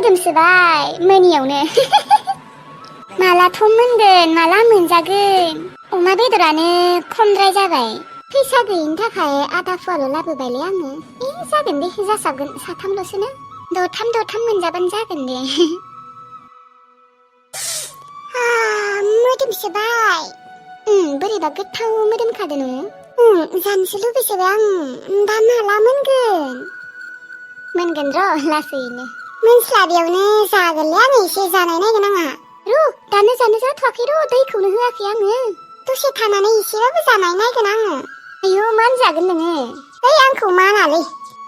मोदोमसोबाय मोनियावनो मालाथ' मोनगोन माला मोनजागोन अमा बेदरानो खमद्राय जाबाय फैसा गैयिनि थाखाय आधा फुवाल' लाबोबायलै आङो जागोन दे जासाबगोन साथामल'सोना दरथाम मोनजाबानो जागोन दे मोदोमसोबाय बोरैबा गोथाव मोदोमखादों नोङो जानोसो लुबैसोबाय आं दा माला मोनगोन र' लासैनो मोनस्लाबियावनो जागोनलै आङो एसे जानाय नायगोन आंहा दानो जानो जाथ'वाखै दैखौनो होआखै आङो दसे थानानै एसेबाबो जानाय नायगोन आङो आयौ मानो जागोन नोङो आंखौ मानालै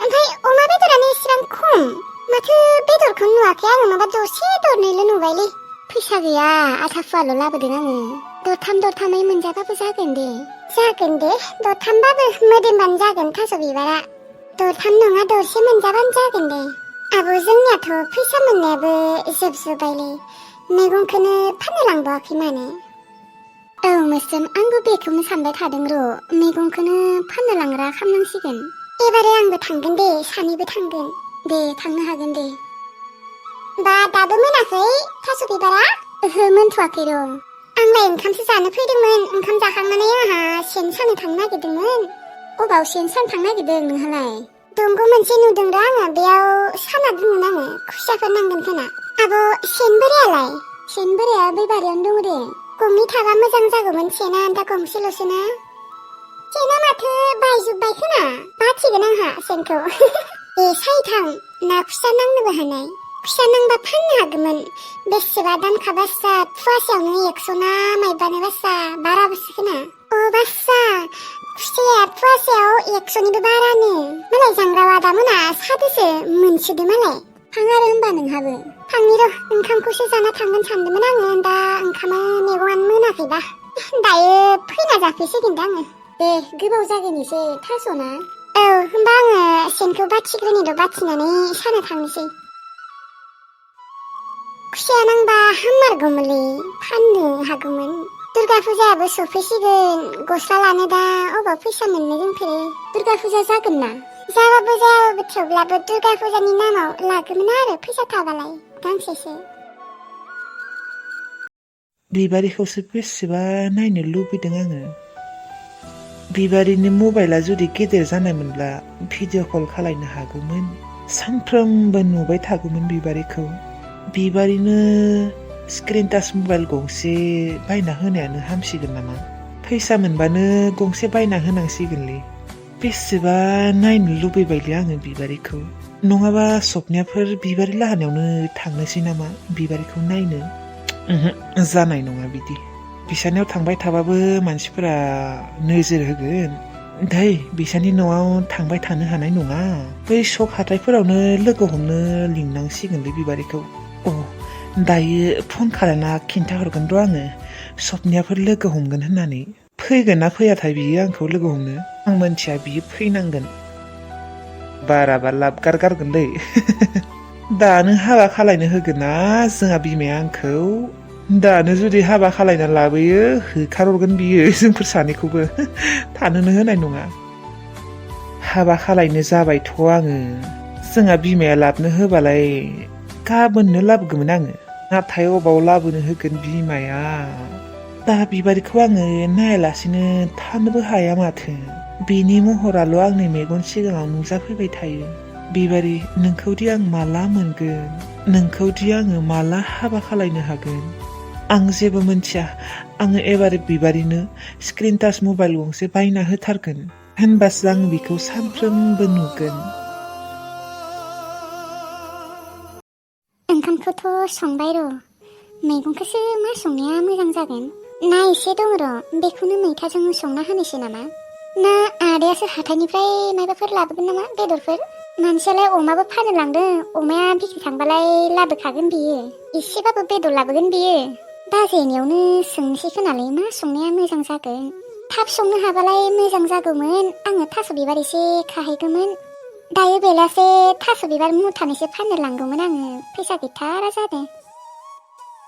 ओमफ्राय अमा बेदरानो इसेबां खम माथो बेदरखौनो नुवाखै आङो माबा दरसे दरनैल' नुबायलै फैसा गैया आधा फुवाल' लाबोदों आङो दरथामै मोनजाबाबो जागोन दे दरथामबाबो मोदोमबानो जागोन थास' बिबारा दरथाम नङा दरसे मोनजाबानो जागोन दे आब' जोंनियाथ' फैसा मोननायाबो जोबजोब्बायलै मैगंखौनो फाननो लांबावाखै मानो औ मोस्रोम आंबो बेखौनो सानबाय थादों मैगंखौनो फाननो लांग्रा खालामनांसिगोन एबारे आंबो थांगोन दे सानैबो थांगोन दे थांनो हागोन दे बा दाबो मोनाखै थास' बिबारा ओहो मोनथ'वाखै आंलाय ओंखामसो जानो फैदोंमोन ओंखाम जाखांनानै आंहा सेन सानो थांनो नागिरदोंमोन अबाव सेन सानो थांनो नागिरदों नोंहालाय दंग' मोनसे नुदों आङो बेयाव साना दोनमोन आङो खुसियाफोर नांगोन खोना आब' सेन बोराया बै बारियावनो दङ दे गंनै थाबा मोजां जागौमोन सेना दा गंसेल'सोना सेना माथो बायजोब्बाय खोना बाथिगोन आंहा सेनखौ सायथां ना खुसिया नांनोबो हानाय खुसिया नांबा फाननो हागौमोन बेसेबा दामखा बासा फुवासेयावनो 100 ना माइबानो बासा बाराबोसो खोना बासा खुसिया फुवासेयाव 100निबो बारानो मालाय जांग्रा आदामोना सादोसो मोनसोदो मालाय थां आरो होनबा नोंहाबो थांनि ओंखामखौसो जाना थांगोन सानदोंमोन आङो दा ओंखामा मैगङानो मोनाखैबा दायो फैना जाफैसिगोन दा आङो दे गोबाव जागोन एसे थास'ना औ होनबा आङो सेनखौ बाथिग्रोनिल' बाथिनानै साना थांनोसै खुसिया नांबा हाममारगौमोनलै फाननो हागौमोन दुर्गा फुजायाबो सफैसिगोन गस्ला लानो दा अबाव फैसा मोननो जोंफोरो दुर्गा फुजा जागोन ना जाबाबो जायाबाबो थेवब्लाबो दुर्गा फुजानि नामाव लागोमोन आरो फैसा थाबालाय गांसेसो बिबारिखौसो बेसेबा नायनो लुबैदों आङो बिबारिनि मबाइला जुदि गेदेर जानायमोनब्ला भिडिअ कल खालायनो हागौमोन सानफ्रोमबो नुबाय थागौमोन बिबारिनो स्क्रिन टाच मबाइल गंसे बायना होनायानो हामसिगोन नामा फैसा मोनबानो गंसे बायना होनांसिगोनलै बेसेबा नायनो लुबैबायलै आङो बिबारिखौ नङाबा सपनियाफोर बिबारि लाहानायावनो थांनोसै नामा बिबारिखौ नायनो जानाय नङा बिदि बिसानियाव थांबाय थाबाबो मानसिफोरा नोजोर होगोन बिसानि न'आव थांबाय थानो हानाय नङा बै सक हाथायफोरावनो लोगो हमनो लिंनांसिगोनलै बिबारिखौ दायो फन खालामना खिन्थाहरगोन आङो सपनियाफोर लोगो हमगोन होननानै फैगोन ना फैयाथाय बियो आंखौ लोगो हमनो आं मोनथिया बियो फैनांगोन बाराबा लाबगार गारगोनलै दानो हाबा खालायनो होगोन ना जोंहा बिमाया आंखौ दानो जुदि हाबा खालायना लाबोयो होखारहरगोन बियो जोंफोर सानैखौबो थानोनो होनाय नङा हाबा खालायनो जाबायथ' आङो जोंहा बिमाया लाबनो होबालाय गाबोननो लाबोगौमोन आङो नाथाय अबाव लाबोनो होगोन बिमाया दा बिबारिखौ आङो नायालासिनो थानोबो हाया माथो बेनि महराल' आंनि मेगन सिगाङाव नुजाफैबाय थायो बिबारि नोंखौदि आं माला मोनगोन नोंखौदि आङो माला हाबा खालायनो हागोन आं जेबो मोनथिया आङो एबारे बिबारिनो स्क्रिन टाच मबाइल गंसे बायना होथारगोन होनबासो आं बिखौ सानफ्रोमबो नुगोन ओंखामखौथ' संबाय मैगंखौसो मा संनाया मोजां जागोन ना एसे दङ बेखौनो मैथाजों संना होनोसै नामा ना आदायासो हाथायनिफ्राय माबाफोर लाबोगोन नामा बेदरफोर मानसियालाय अमाबो फाननो लांदों अमाया बिक्रि थांबालाय लाबोखागोन बियो एसेबाबो बेदर लाबोगोन बियो बाजैनियावनो सोंनोसै खोनालै मा संनाया मोजां जागोन थाब संनो हाबालाय मोजां जागौमोन आङो थास' बिबार एसे खाहैगौमोन दायो बेलासे थास' बिबार मुथानैसो फाननो लांगौमोन आङो फैसा गैथारा जादों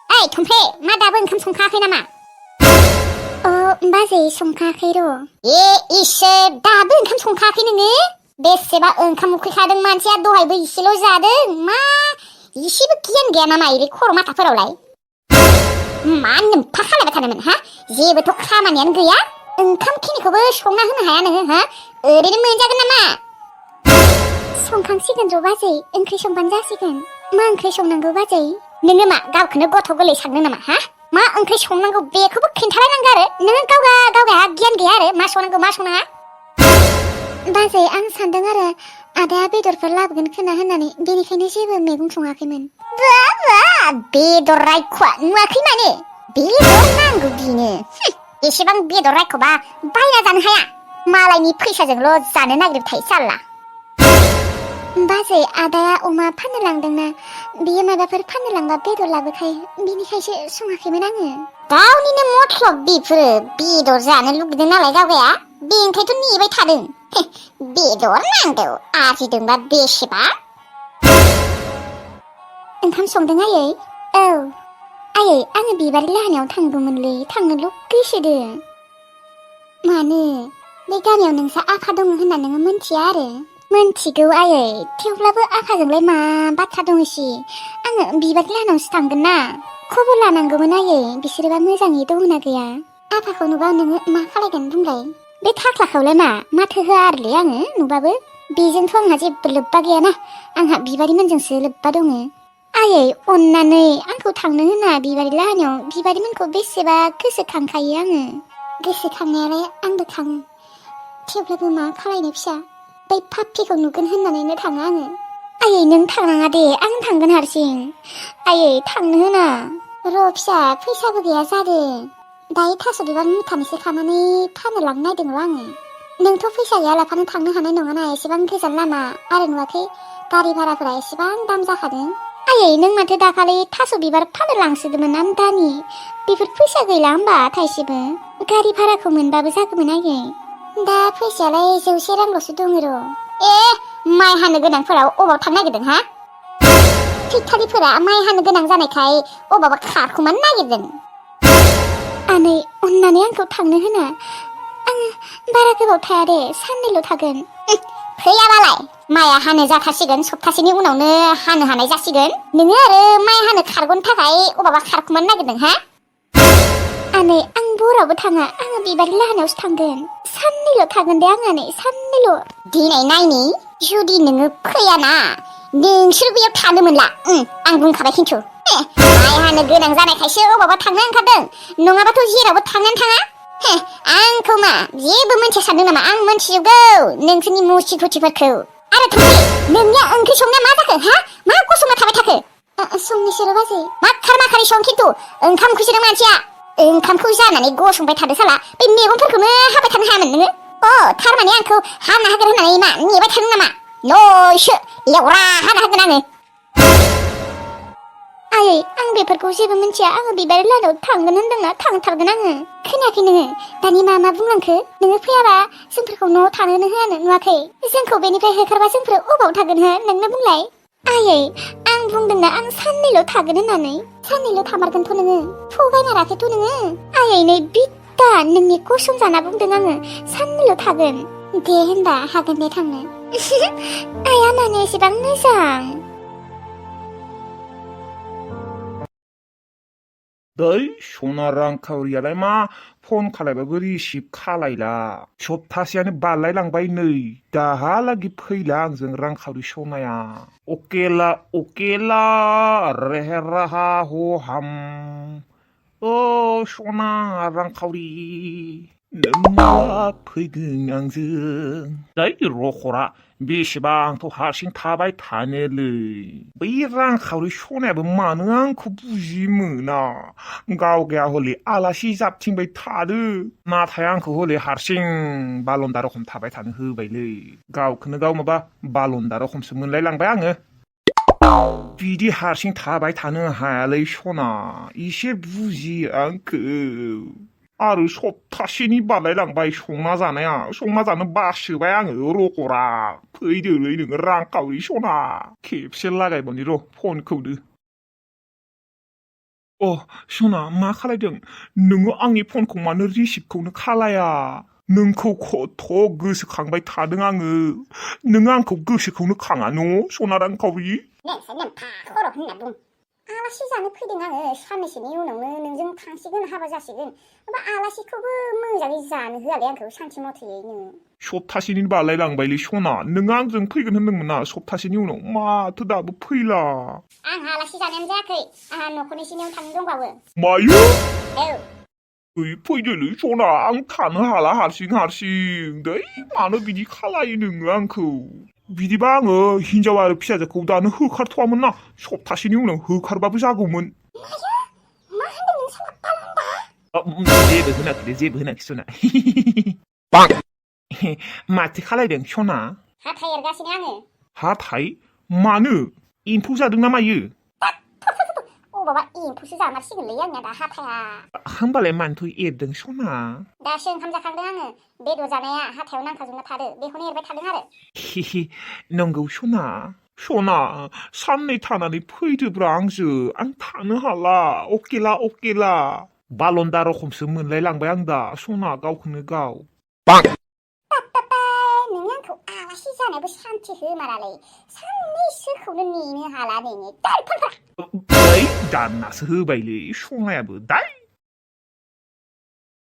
ओइ थुम्फे मा दाबो ओंखाम संखायाखै नामा बाजै संखायाखै इसोर दाबो ओंखाम संखायाखै नोङो बेसेबा ओंखाम उखैखादों मानसिया दहायबो इसेल' जादों मा इसेबो गियान गैया नामा इरि खर' माथाफोरावलाय मा नोमफा खालायबाय थानोमोन हा जेबोथ' खामानियानो गैया ओंखाम खिनिखौबो संना होनो हाया नोङो हा ओरैनो मोनजागोन नामा संखांसिगोन र' बाजै ओंख्रि संबानो जासिगोन मा ओंख्रि संनांगौ बाजै नोङो मा गावखौनो गथ' गोरलै सानदों नामा हा मा ओंख्रि संनांगौ बेखौबो खिन्थालायनांगौ आरो नोङो गावहा गियान गैया आरो मा संनांगौ मा संनाङा बाजै आं सानदों आरो आदाया बेदरफोर लाबोगोन खोना होननानै बेनिखायनो जेबो मैगं सङाखैमोन बेदर रायख'आ नुवाखै माने बेदर नांगौ बिनो एसेबां बेदर रायख'बा बायना जानो हाया मालायनि फैसाजोंल' जानो नागिरबाय थायो साल्ला बाजै आदाया अमा फाननो लांदोंना बियो माबाफोर फाननो लांबा बेदर लाबोखायो बिनिखायसो सङाखैमोन आङो गावनिनो मथलब बेफोरो बेदर जानो लुगैदों नालाय गावगाया बेनिखायथ' नेबाय थादों बेदर नांगौ आरजिदोंबा बेसेबा ओंखाम संदों आयै औ आयै आङो बिबारि लाहानियाव थांगौमोनलै थांनोल' गोसोदों मानो बे गामियाव नोंसा आफा दङ होनना नोङो मोनथिया आरो मोनथिगौ आयै थेवब्लाबो आफाजोंलाय मा बाथ्रा दंसि आङो बिबारि लाहानावसो थांगोन ना खबर लानांगौमोन आयै बिसोरबा मोजाङै दंना गैया आफाखौ नुबा नोङो मा खालायगोन बुंलाय बे थाख्लाखौलाय माथो होआ आरोलै आङो नुबाबो बेजोंथ' आंहा जेबो लोब्बा गैयाना आंहा बिबारिमोनजोंसो लोब्बा दङ आयै अननानै आंखौ थांनो होना बिबारि लाहानियाव बिबारिमोनखौ बेसेबा गोसोखांखायो आङो गोसोखांनायालाय आंबो खाङो थेवब्लाबो मा खालायनो फिसा बै पाप्पिखौ नुगोन होननानैनो थाङा आङो आयै नों थांनाङा दे आं थांगोन हारसिं आयै थांनो होना र' फिसा फैसाबो गैया जादों दायो थास' बिबार मुथानैसो खानानै फाननो लांनो नायदोंल' आङो नोंथ' फैसा गैयालाफानो थांनो हानाय नङाना एसेबां गोजान लामा आरो नुवाखै गारि भाराफोरा एसेबां दाम जाखादों आयै नों माथो दाखालि थास' बिबार फाननो लांसोदोंमोन आमदानि बेफोर फैसा गैला होमबा थाइसेबो गारि भाराखौ मोनबाबो जागौमोन आयै दा फैसायालाय 100 रांल'सो दङ र' माइ हानो गोनांफोराव अबाव थांनो नागिरदों हा फैथारिफोरा माइ हानो गोनां जानायखाय अबावबा खारखुमानो नागिरदों आनै अननानै आंखौ थांनो होना आङो बारा गोबाव थाया दे साननैल' थागोन फैयाबालाय माइआ हानो जाथारसिगोन सप्तासेनि उनावनो हानो हानाय जासिगोन नोङो आरो माइ हानो खारग'नो थाखाय अबावबा खारखुमानो नागिरदों हा आनै आं बरावबो थाङा आङो बिबारि लाहानावसो थांगोन साननैल' थागोन दे आं आनै साननैल' दिनै नायनि जुदि नोङो फैयाना नोंसोर बेयाव थानो मोनला आं बुंखाबाय खिन्थु माइ हानो गोनां जानायखायसो अबावबा थांनो ओंखारदों नङाबाथ' जेरावबो थांनानै थाङा आंखौ मा जेबो मोनथिया सानदों नामा आं मोनथिजोबगौ नोंसोरनि मुसि खुथिफोरखौ आरो थुखि नोंनिया ओंख्रि संनाया मा जाखो हा मा गसंना थाबाय थाखो संनिसोर' बाजै मा खारमाखारि सं खिन्थु ओंखाम उखैसोदों मानसिया ओंखामखौ जानानै गसंबाय थादो साला बे मैगंफोरखौनो हाबाय थानो हायामोन नोङो थारमाने आंखौ हाना होगोन होननानै मा नेबाय थादों नामा लयसो लेवरा हाना होगोन आङो आयै आं बेफोरखौ जेबो मिन्थिया आङो बिबारि लाहानाव थांगोन होनदोंना थांथारगोन आङो खोनायाखै नोङो दानि मा बुंलांखो नोङो फैयाबा जोंफोरखौ न'आव थानोनो होआनो नुवाखै जोंखौ बेनिफ्राय होखारबा जोंफोर अबाव थागोन हो नोंनो बुंलाय आयै आं बुंदोंना आं साननैल' थागोन होननानै साननैल' थामारगोनथ' नोङो थगायमाराखैथ' नोङो आयै नै बिद्दा नोंनि कसम जाना बुंदों आङो साननैल' थागोन दे होनबा हागोन दे थांनो आइया मानो एसेबां मोजां दै सना रांखावरियालाय मा फन खालायबाबो रिसिभ खालायला सप्तासेयानो बारलायलांबाय नै दाहालागि फैला आंजों रांखावरि सनाया अकेला रेहेराहा हो हाम सना रांखावरि नों माला फैगोन आंजों दै रखरा बेसेबांथ' हारसिं थाबाय थानोलै बै रांखावरि सनायाबो मानो आंखौ बुजि मोना गावगाया हले आलासि जाबथिंबाय थादो नाथाय आंखौ हले हारसिं बालन्दा रखम थाबाय थानो होबायलै गावखौनो गाव माबा बालन्दा रखमसो मोनलाय लांबाय आङो बिदि हारसिं थाबाय थानो हायालै सना एसे बुजि आंखौ आरो सप्तासेनि बारलायलांबाय संना जानो बासोबाय आङो रखरा फैदोलै नोङो रांखावरि सना खेबसे लागायबावनि र' फनखौनो सना मा खालायदों नोङो आंनि फनखौ मानो रिसिभखौनो खालाया नोंखौ खथ' गोसोखांबाय थादों आङो नों आंखौ गोसोखौनो खाङा न' सना रांखावरि नोंसोर नेमफा खर' होनना बुं आलासि जानो फैदों आङो साननैसोनि उनावनो नोंजों थांसिगोन हाबा जासिगोन होमबा आलासिखौबो मोजाङै जानो होआलै आंखौ सानसे मथेयै नोङो सप्तासेनि बारलायलांबायलै सना नों आंजों फैगोन होनदोंमोन ना सप्तासेनि उनाव माथो दाबो फैला आंहा आलासि जानायानो जायाखै आंहा न'खरनिसिनियाव थांनो दंबावो मायो औ फैदोलै सना आं थानो हाला हारसिं हारसिं दै मानो बिदि खालायो नोङो आंखौ बिदिबा आङो हिनजाव आरो फिसाजोखौ दानो होखारथ'वामोन ना सप्तासेनि उनाव होखारबाबो जागौमोन मा होनदों नों साला बालन्दा जेबो होनाखैलै जेबो होनाखै सना माथो खालायदों सना हाथाय एरगासिनो आङो हाथाय मानो एम्फौ जादों ना मायो अबावबा एम्फौसो जामारसिगोनलै आंनिया दा हाथाया होमबालाय मानोथो एरदों सना दासो ओंखाम जाखांदों आङो बेदर जानाया हाथायाव नांखाजोबना थादो बेखौनो एरबाय थादों आरो नंगौ सना सना साननै थानानै फैदोब्रा आंजो आं थानो हाला अकेला अकेला बालन्दा रखमसो मोनलाय लांबाय आं दा सना गावखौनो गाव नों आंखौ आलासि जानायबो सान्थि होमारालै साननैसोखौनो नेनो हाला नोङो दाननासो होबायलै सनायाबो दाय